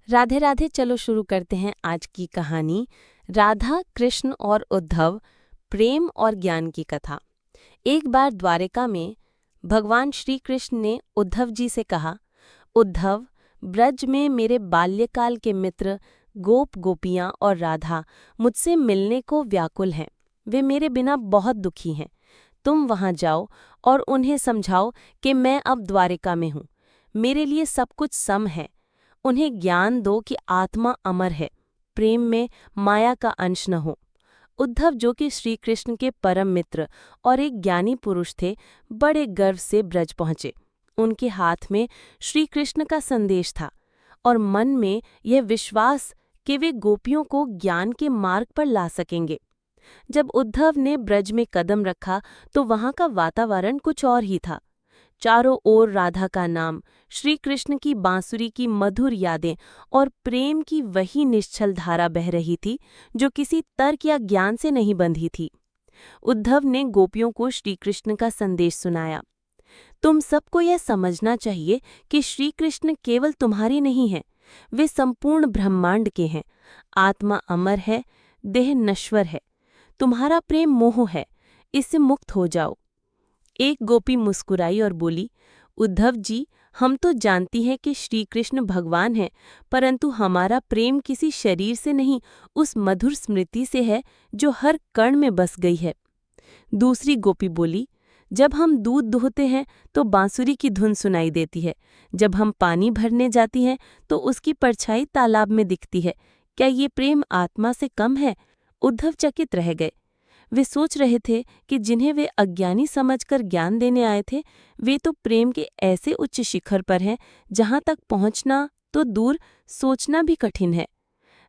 राधे राधे। चलो शुरू करते हैं आज की कहानी। राधा, कृष्ण और उद्धव, प्रेम और ज्ञान की कथा। एक बार द्वारिका में भगवान श्री कृष्ण ने उद्धव जी से कहा, उद्धव, ब्रज में मेरे बाल्यकाल के मित्र गोप गोपियां और राधा मुझसे मिलने को व्याकुल हैं। वे मेरे बिना बहुत दुखी हैं। तुम वहां जाओ और उन्हें समझाओ कि मैं अब द्वारिका में हूँ। मेरे लिए सब कुछ सम है। उन्हें ज्ञान दो कि आत्मा अमर है, प्रेम में माया का अंश न हो। उद्धव, जो कि श्री कृष्ण के परम मित्र और एक ज्ञानी पुरुष थे, बड़े गर्व से ब्रज पहुंचे। उनके हाथ में श्री कृष्ण का संदेश था और मन में यह विश्वास कि वे गोपियों को ज्ञान के मार्ग पर ला सकेंगे। जब उद्धव ने ब्रज में कदम रखा तो वहां का वातावरण कुछ और ही था। चारों ओर राधा का नाम, श्री कृष्ण की बांसुरी की मधुर यादें और प्रेम की वही निश्चल धारा बह रही थी जो किसी तर्क या ज्ञान से नहीं बंधी थी। उद्धव ने गोपियों को श्री कृष्ण का संदेश सुनाया। तुम सबको यह समझना चाहिए कि श्री कृष्ण केवल तुम्हारे नहीं हैं, वे संपूर्ण ब्रह्मांड के हैं। आत्मा अमर है, देह नश्वर है। तुम्हारा प्रेम मोह है, इससे मुक्त हो जाओ। एक गोपी मुस्कुराई और बोली, उद्धव जी, हम तो जानती हैं कि श्री कृष्ण भगवान हैं, परंतु हमारा प्रेम किसी शरीर से नहीं, उस मधुर स्मृति से है जो हर कण में बस गई है। दूसरी गोपी बोली, जब हम दूध दोहते हैं तो बांसुरी की धुन सुनाई देती है। जब हम पानी भरने जाती हैं तो उसकी परछाई तालाब में दिखती है। क्या ये प्रेम आत्मा से कम है? उद्धव चकित रह गए। वे सोच रहे थे कि जिन्हें वे अज्ञानी समझकर ज्ञान देने आए थे, वे तो प्रेम के ऐसे उच्च शिखर पर हैं जहां तक पहुंचना तो दूर, सोचना भी कठिन है।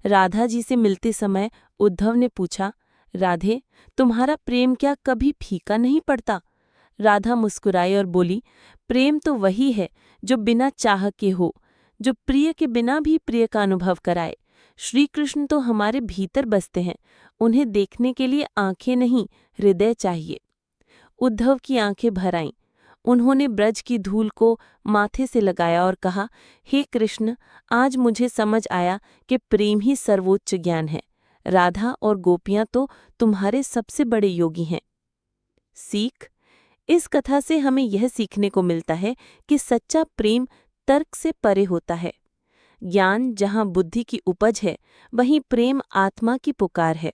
राधा जी से मिलते समय उद्धव ने पूछा, राधे, तुम्हारा प्रेम क्या कभी फीका नहीं पड़ता? राधा मुस्कुराई और बोली, प्रेम तो वही है जो बिना चाह के हो, जो प्रिय के बिना भी प्रिय का अनुभव कराए। श्री कृष्ण तो हमारे भीतर बसते हैं, उन्हें देखने के लिए आंखें नहीं, हृदय चाहिए। उद्धव की आंखें भर आईं। उन्होंने ब्रज की धूल को माथे से लगाया और कहा, हे कृष्ण, आज मुझे समझ आया कि प्रेम ही सर्वोच्च ज्ञान है। राधा और गोपियां तो तुम्हारे सबसे बड़े योगी हैं। सीख। इस कथा से हमें यह सीखने को मिलता है कि सच्चा प्रेम तर्क से परे होता है। ज्ञान जहाँ बुद्धि की उपज है, वहीं प्रेम आत्मा की पुकार है।